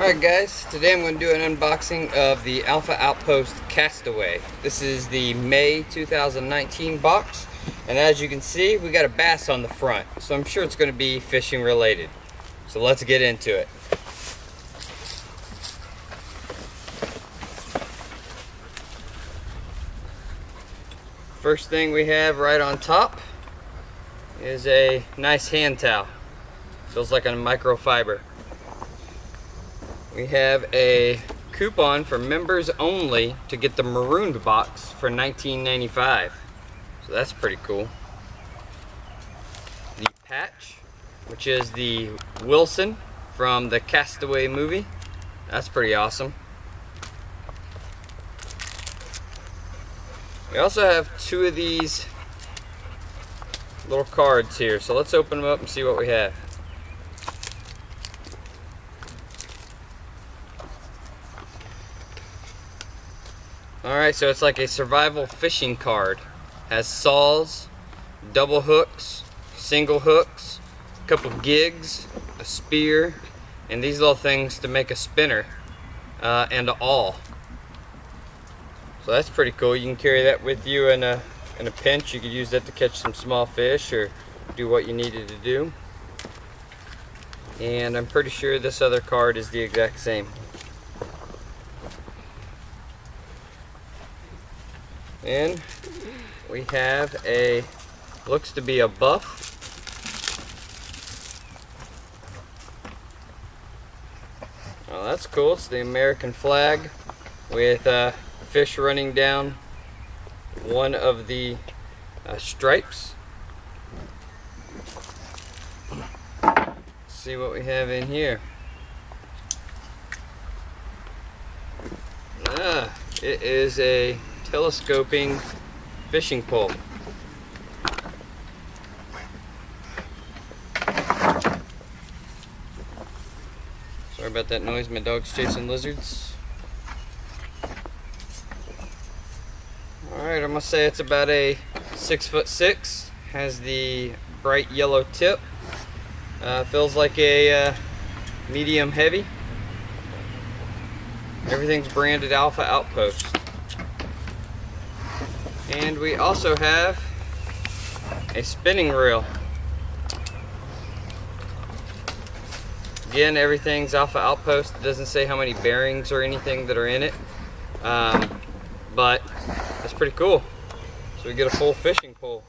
Alright guys, today I'm going to do an unboxing of the Alpha Outpost Castaway. This is the May 2019 box, and as you can see we got a bass on the front, so I'm sure it's going to be fishing related. So let's get into it. First thing we have right on top is a nice hand towel. Feels like a microfiber. We have a coupon for members only to get the marooned box for $19.95. So that's pretty cool. The patch, which is the Wilson from the Castaway movie. That's pretty awesome. We also have two of these little cards here. So let's open them up and see what we have. Alright, so it's like a survival fishing card. Has saws, double hooks, single hooks, a couple gigs, a spear, and these little things to make a spinner, and an awl. So that's pretty cool. You can carry that with you in a pinch. You could use that to catch some small fish or do what you needed to do. And I'm pretty sure this other card is the exact same. And we have a, looks to be a buff. Oh, that's cool. It's the American flag with fish running down one of the stripes. Let's see what we have in here. It is a telescoping fishing pole. Sorry about that noise, my dog's chasing lizards. Alright, I'm gonna say it's about a 6'6". Has the bright yellow tip. Feels like a medium heavy. Everything's branded Alpha Outpost. And we also have a spinning reel. Again, everything's Alpha Outpost. It doesn't say how many bearings or anything that are in it, but that's pretty cool. So we get a full fishing pole.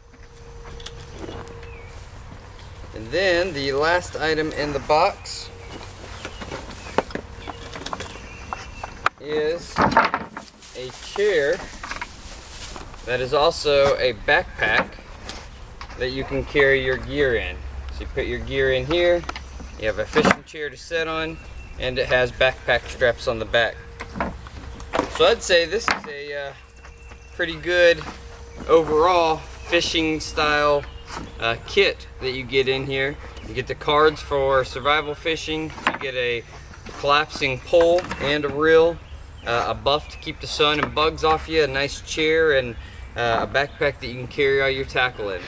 And then the last item in the box is a chair that is also a backpack that you can carry your gear in. So you put your gear in here, you have a fishing chair to sit on, and it has backpack straps on the back. So I'd say this is a pretty good overall fishing style kit that you get in here. You get the cards for survival fishing, you get a collapsing pole and a reel, a buff to keep the sun and bugs off you, a nice chair, and a backpack that you can carry all your tackle in.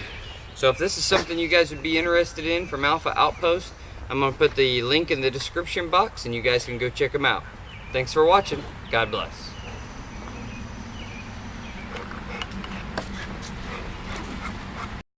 So if this is something you guys would be interested in from Alpha Outpost, I'm going to put the link in the description box and you guys can go check them out. Thanks for watching. God bless.